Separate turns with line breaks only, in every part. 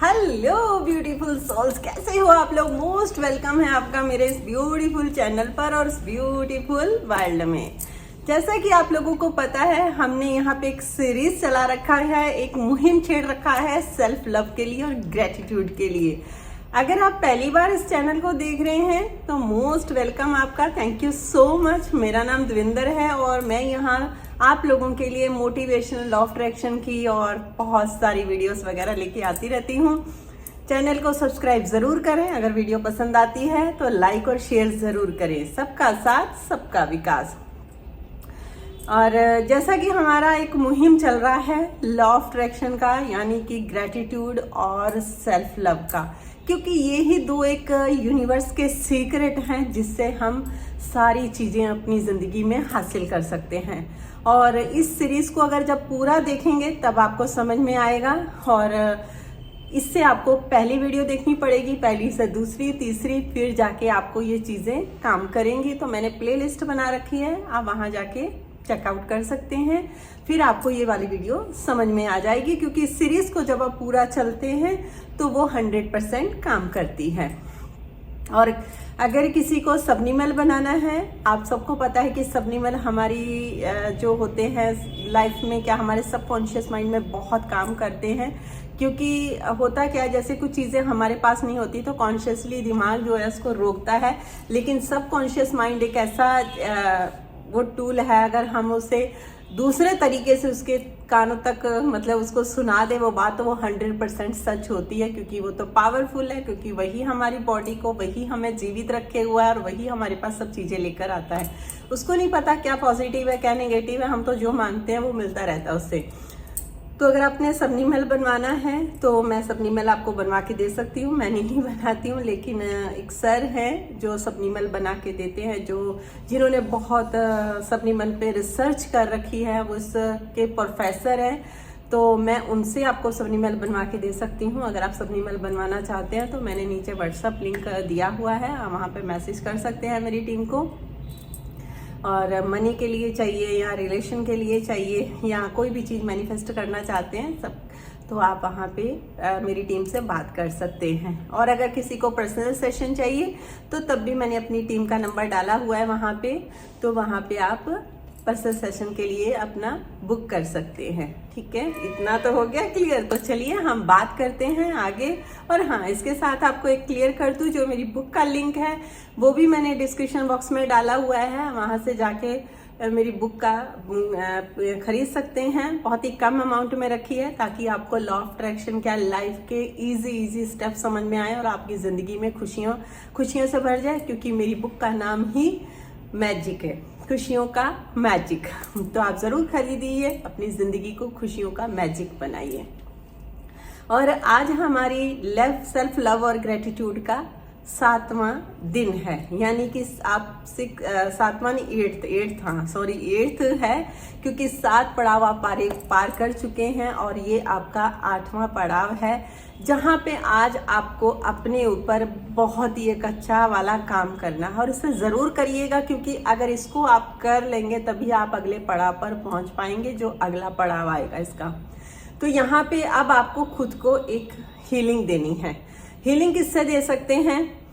Hello beautiful souls, कैसे हो आप लोग। मोस्ट वेलकम है आपका मेरे इस ब्यूटीफुल चैनल पर और इस ब्यूटीफुल वर्ल्ड में। जैसा कि आप लोगों को पता है, हमने यहाँ पे एक सीरीज चला रखा है, एक मुहिम छेड़ रखा है सेल्फ लव के लिए और ग्रेटिट्यूड के लिए। अगर आप पहली बार इस चैनल को देख रहे हैं तो मोस्ट वेलकम आपका, थैंक यू सो मच। मेरा नाम देविंदर है और मैं यहाँ आप लोगों के लिए मोटिवेशनल, लॉ ऑफ अट्रैक्शन की और बहुत सारी वीडियोस वगैरह लेके आती रहती हूँ। चैनल को सब्सक्राइब जरूर करें, अगर वीडियो पसंद आती है तो लाइक और शेयर जरूर करें। सबका साथ सबका विकास। और जैसा कि हमारा एक मुहिम चल रहा है लॉ ऑफ अट्रैक्शन का, यानी कि ग्रेटिट्यूड और सेल्फ लव का, क्योंकि ये ही दो एक यूनिवर्स के सीक्रेट हैं जिससे हम सारी चीज़ें अपनी ज़िंदगी में हासिल कर सकते हैं। और इस सीरीज़ को अगर जब पूरा देखेंगे तब आपको समझ में आएगा। और इससे आपको पहली वीडियो देखनी पड़ेगी, पहली से दूसरी, तीसरी, फिर जाके आपको ये चीज़ें काम करेंगी। तो मैंने प्लेलिस्ट बना रखी है, आप वहाँ जाके चेकआउट कर सकते हैं, फिर आपको ये वाली वीडियो समझ में आ जाएगी। क्योंकि इस सीरीज को जब आप पूरा चलते हैं तो वो 100% काम करती है। और अगर किसी को सबनिमल बनाना है, आप सबको पता है कि सबनिमल हमारी जो होते हैं लाइफ में, क्या हमारे सबकॉन्शियस माइंड में बहुत काम करते हैं। क्योंकि होता क्या है, जैसे कुछ चीज़ें हमारे पास नहीं होती तो कॉन्शियसली दिमाग जो है उसको रोकता है, लेकिन सबकॉन्शियस माइंड एक ऐसा वो टूल है, अगर हम उसे दूसरे तरीके से उसके कानों तक मतलब उसको सुना दे वो बात, तो वो 100% सच होती है। क्योंकि वो तो पावरफुल है, क्योंकि वही हमारी बॉडी को, वही हमें जीवित रखे हुआ है और वही हमारे पास सब चीज़ें लेकर आता है। उसको नहीं पता क्या पॉजिटिव है क्या नेगेटिव है, हम तो जो मानते हैं वो मिलता रहता है उससे। तो अगर आपने सबनिमल बनवाना है तो मैं सबनिमल आपको बनवा के दे सकती हूँ। मैंने नहीं बनाती हूँ, लेकिन एक सर हैं जो सबनिमल बना के देते हैं, जिन्होंने बहुत सबनिमल पे रिसर्च कर रखी है, वो उसके प्रोफेसर हैं। तो मैं उनसे आपको सबनिमल बनवा के दे सकती हूँ। अगर आप सबनिमल बनवाना चाहते हैं तो मैंने नीचे व्हाट्सअप लिंक दिया हुआ है, आप वहाँ पर मैसेज कर सकते हैं मेरी टीम को। और मनी के लिए चाहिए या रिलेशन के लिए चाहिए या कोई भी चीज़ मैनिफेस्ट करना चाहते हैं सब, तो आप वहाँ पे मेरी टीम से बात कर सकते हैं। और अगर किसी को पर्सनल सेशन चाहिए तो तब भी मैंने अपनी टीम का नंबर डाला हुआ है वहाँ पे, तो वहाँ पे आप पर्सनल सेशन के लिए अपना बुक कर सकते हैं। ठीक है, इतना तो हो गया क्लियर। तो चलिए हम बात करते हैं आगे। और हाँ, इसके साथ आपको एक क्लियर कर दूं, जो मेरी बुक का लिंक है वो भी मैंने डिस्क्रिप्शन बॉक्स में डाला हुआ है, वहाँ से जाके मेरी बुक का खरीद सकते हैं। बहुत ही कम अमाउंट में रखी है ताकि आपको लॉ ऑफ अट्रैक्शन क्या, लाइफ के इजी स्टेप समझ में आए और आपकी ज़िंदगी में खुशियों से भर जाए। क्योंकि मेरी बुक का नाम ही मैजिक है, खुशियों का मैजिक। तो आप जरूर खरीदिए, अपनी जिंदगी को खुशियों का मैजिक बनाइए। और आज हमारी सेल्फ लव और ग्रेटिट्यूड का 7वां दिन है, यानी कि आप 8th है, क्योंकि 7 पड़ाव आप पार कर चुके हैं और ये आपका 8वां पड़ाव है, जहाँ पे आज आपको अपने ऊपर बहुत ही एक अच्छा वाला काम करना है। और इसे ज़रूर करिएगा, क्योंकि अगर इसको आप कर लेंगे तभी आप अगले पड़ाव पर पहुँच पाएंगे, जो अगला पड़ाव आएगा इसका। तो यहाँ पे अब आपको खुद को एक हीलिंग देनी है। हीलिंग किससे दे सकते हैं?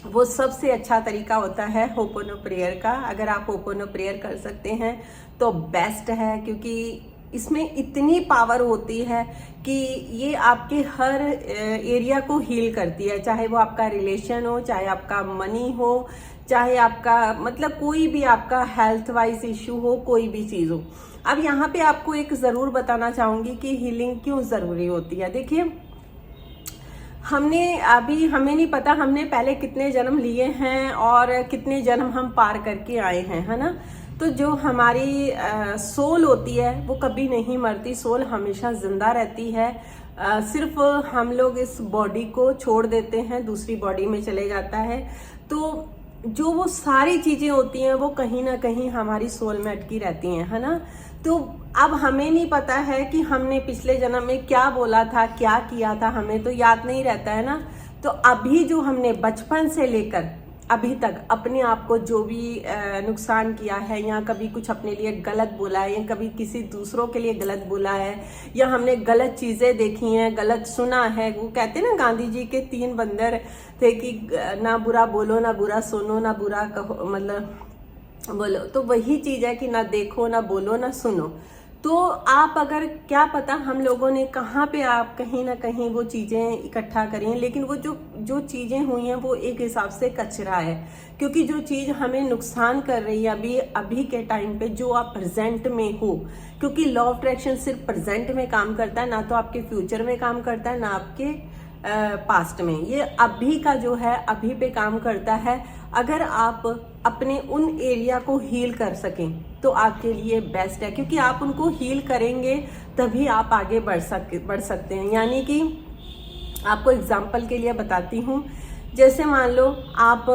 वो सबसे अच्छा तरीका होता है होपोनो प्रेयर का। अगर आप होपोनो प्रेयर कर सकते हैं तो बेस्ट है, क्योंकि इसमें इतनी पावर होती है कि ये आपके हर एरिया को हील करती है, चाहे वो आपका रिलेशन हो, चाहे आपका मनी हो, चाहे आपका मतलब कोई भी आपका हेल्थ वाइज इश्यू हो, कोई भी चीज़ हो। अब यहाँ पे आपको एक ज़रूर बताना चाहूँगी कि हीलिंग क्यों ज़रूरी होती है। देखिए, हमें नहीं पता हमने पहले कितने जन्म लिए हैं और कितने जन्म हम पार करके आए हैं, है ना। तो जो हमारी सोल होती है वो कभी नहीं मरती, सोल हमेशा जिंदा रहती है। सिर्फ हम लोग इस बॉडी को छोड़ देते हैं, दूसरी बॉडी में चले जाता है। तो जो वो सारी चीज़ें होती हैं वो कहीं ना कहीं हमारी सोल में अटकी रहती हैं, है ना। तो अब हमें नहीं पता है कि हमने पिछले जन्म में क्या बोला था, क्या किया था, हमें तो याद नहीं रहता है ना। तो अभी जो हमने बचपन से लेकर अभी तक अपने आप को जो भी नुकसान किया है, या कभी कुछ अपने लिए गलत बोला है, या कभी किसी दूसरों के लिए गलत बोला है, या हमने गलत चीज़ें देखी हैं, गलत सुना है। वो कहते हैं ना, गांधी जी के 3 बंदर थे कि ना बुरा बोलो, ना बुरा सुनो, ना बुरा कहो, मतलब बोलो। तो वही चीज़ है कि ना देखो, ना बोलो, ना सुनो। तो आप अगर, क्या पता हम लोगों ने कहाँ पे आप कहीं ना कहीं वो चीज़ें इकट्ठा करी हैं, लेकिन वो जो चीज़ें हुई हैं वो एक हिसाब से कचरा है। क्योंकि जो चीज़ हमें नुकसान कर रही है अभी के टाइम पे, जो आप प्रेजेंट में हो, क्योंकि लॉ ऑफ अट्रैक्शन सिर्फ प्रेजेंट में काम करता है, ना तो आपके फ्यूचर में काम करता है, ना आपके पास्ट में। ये अभी का जो है अभी पे काम करता है। अगर आप अपने उन एरिया को हील कर सकें तो आपके लिए बेस्ट है, क्योंकि आप उनको हील करेंगे तभी आप आगे बढ़ सकते हैं। यानी कि आपको एग्जाम्पल के लिए बताती हूँ, जैसे मान लो आप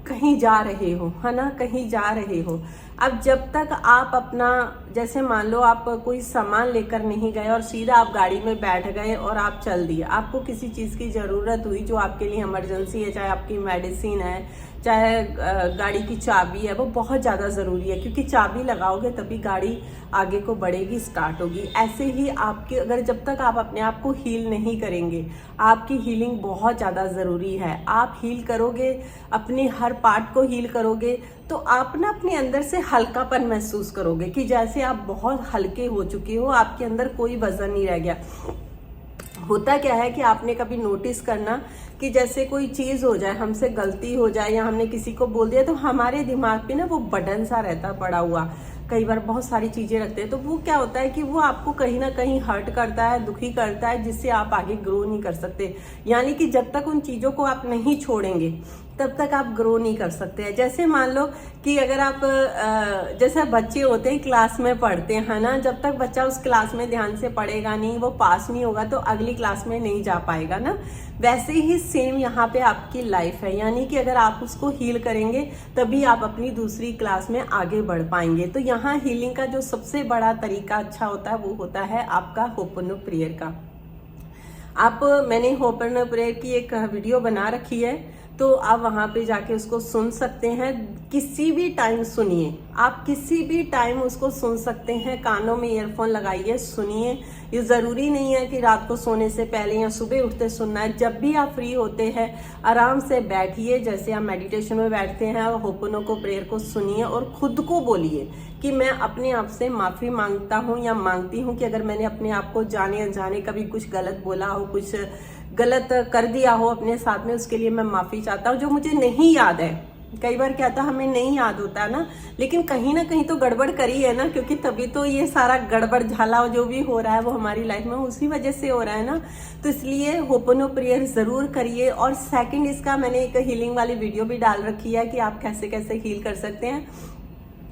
कहीं जा रहे हो, है ना, कहीं जा रहे हो। अब जब तक आप अपना, जैसे मान लो आप कोई सामान लेकर नहीं गए और सीधा आप गाड़ी में बैठ गए और आप चल दिए। आपको किसी चीज़ की ज़रूरत हुई जो आपके लिए इमरजेंसी है, चाहे आपकी मेडिसिन है, चाहे गाड़ी की चाबी है, वो बहुत ज़्यादा ज़रूरी है, क्योंकि चाबी लगाओगे तभी गाड़ी आगे को बढ़ेगी, स्टार्ट होगी। ऐसे ही आपके, अगर जब तक आप अपने आप को हील नहीं करेंगे, आपकी हीलिंग बहुत ज़्यादा ज़रूरी है। आप हील करोगे, अपने हर पार्ट को हील करोगे, तो आप ना अपने अंदर से हल्कापन महसूस करोगे कि जैसे आप बहुत हल्के हो चुके हो, आपके अंदर कोई वजन नहीं रह गया। होता क्या है कि आपने कभी नोटिस करना कि जैसे कोई चीज़ हो जाए, हमसे गलती हो जाए, या हमने किसी को बोल दिया, तो हमारे दिमाग पे ना वो बर्डन सा रहता पड़ा हुआ। कई बार बहुत सारी चीज़ें रखते हैं, तो वो क्या होता है कि वो आपको कहीं ना कहीं हर्ट करता है, दुखी करता है, जिससे आप आगे ग्रो नहीं कर सकते। यानी कि जब तक उन चीज़ों को आप नहीं छोड़ेंगे तब तक आप ग्रो नहीं कर सकते हैं। जैसे मान लो कि अगर आप जैसे बच्चे होते हैं, क्लास में पढ़ते हैं ना, जब तक बच्चा उस क्लास में ध्यान से पढ़ेगा नहीं, वो पास नहीं होगा, तो अगली क्लास में नहीं जा पाएगा ना। वैसे ही सेम यहाँ पे आपकी लाइफ है। यानी कि अगर आप उसको हील करेंगे तभी आप अपनी दूसरी क्लास में आगे बढ़ पाएंगे। तो यहाँ हीलिंग का जो सबसे बड़ा तरीका अच्छा होता है वो होता है आपका होपनो प्रेयर का। मैंने होपनो प्रेयर की एक वीडियो बना रखी है, तो आप वहाँ पे जाके उसको सुन सकते हैं। किसी भी टाइम सुनिए, आप किसी भी टाइम उसको सुन सकते हैं। कानों में ईयरफोन लगाइए, सुनिए। ये ज़रूरी नहीं है कि रात को सोने से पहले या सुबह उठते सुनना है। जब भी आप फ्री होते हैं आराम से बैठिए, जैसे आप मेडिटेशन में बैठते हैं, और होपनो को प्रेयर को सुनिए और खुद को बोलिए कि मैं अपने आप से माफ़ी मांगता हूँ या मांगती हूँ कि अगर मैंने अपने आप को जाने अनजाने कभी कुछ गलत बोला हो, कुछ गलत कर दिया हो अपने साथ में, उसके लिए मैं माफ़ी चाहता हूँ। जो मुझे नहीं याद है, कई बार क्या था, हमें नहीं याद होता ना, लेकिन कहीं ना कहीं तो गड़बड़ करी है ना, क्योंकि तभी तो ये सारा गड़बड़ झाला जो भी हो रहा है वो हमारी लाइफ में उसी वजह से हो रहा है ना। तो इसलिए होपनो प्रेयर ज़रूर करिए। और सेकंड, इसका मैंने एक हीलिंग वाली वीडियो भी डाल रखी है कि आप कैसे कैसे हील कर सकते हैं।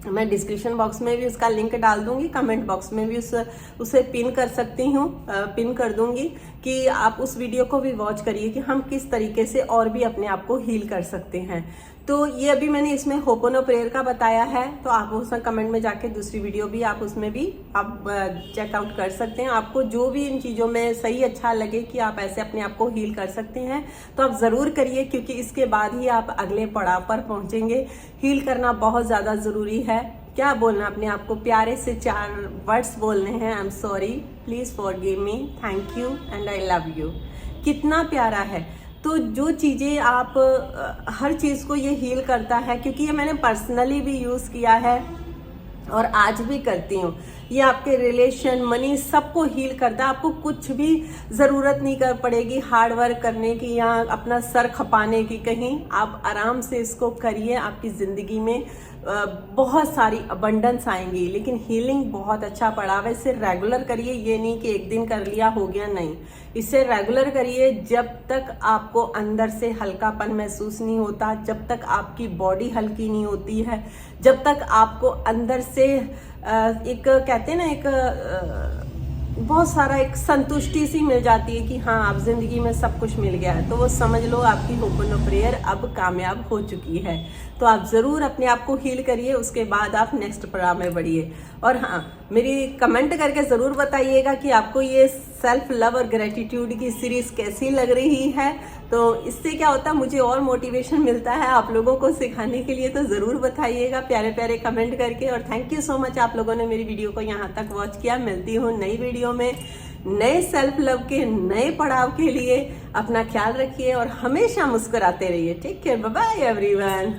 मैं डिस्क्रिप्शन बॉक्स में भी उसका लिंक डाल दूंगी, कमेंट बॉक्स में भी उसे पिन कर सकती हूँ, पिन कर दूंगी कि आप उस वीडियो को भी वॉच करिए कि हम किस तरीके से और भी अपने आप को हील कर सकते हैं। तो ये अभी मैंने इसमें होपनो प्रेयर का बताया है, तो आप उसमें कमेंट में जाके दूसरी वीडियो भी आप उसमें भी आप चेकआउट कर सकते हैं। आपको जो भी इन चीज़ों में सही अच्छा लगे कि आप ऐसे अपने आप को हील कर सकते हैं, तो आप ज़रूर करिए, क्योंकि इसके बाद ही आप अगले पड़ाव पर पहुँचेंगे। हील करना बहुत ज़्यादा ज़रूरी है। क्या बोलना, अपने आप को प्यारे से 4 वर्ड्स बोलने हैं, I am sorry, please forgive me, thank you and I love you. कितना प्यारा है। तो जो चीज़ें आप हर चीज़ को ये हील करता है, क्योंकि ये मैंने पर्सनली भी यूज़ किया है और आज भी करती हूँ। ये आपके रिलेशन, मनी, सबको हील करता है। आपको कुछ भी ज़रूरत नहीं कर पड़ेगी हार्ड वर्क करने की या अपना सर खपाने की कहीं। आप आराम से इसको करिए, आपकी ज़िंदगी में बहुत सारी अबंडेंस आएंगी। लेकिन हीलिंग बहुत अच्छा पड़ाव है, इसे रेगुलर करिए। ये नहीं कि एक दिन कर लिया हो गया, नहीं, इसे रेगुलर करिए। जब तक आपको अंदर से हल्कापन महसूस नहीं होता, जब तक आपकी बॉडी हल्की नहीं होती है, जब तक आपको अंदर से एक कहते हैं ना, एक बहुत सारा एक संतुष्टि सी मिल जाती है कि हाँ, आप जिंदगी में सब कुछ मिल गया है, तो वो समझ लो आपकी होपनो प्रेयर अब कामयाब हो चुकी है। तो आप ज़रूर अपने आप को हील करिए, उसके बाद आप नेक्स्ट पड़ाव में बढ़िए। और हाँ, मेरी कमेंट करके ज़रूर बताइएगा कि आपको ये सेल्फ लव और ग्रेटिट्यूड की सीरीज़ कैसी लग रही है। तो इससे क्या होता है, मुझे और मोटिवेशन मिलता है आप लोगों को सिखाने के लिए। तो ज़रूर बताइएगा प्यारे प्यारे कमेंट करके। और थैंक यू सो मच आप लोगों ने मेरी वीडियो को यहाँ तक वॉच किया। मिलती हूँ नई वीडियो में नए सेल्फ लव के नए पड़ाव के लिए। अपना ख्याल रखिए और हमेशा मुस्कुराते रहिए। Take care, bye bye everyone.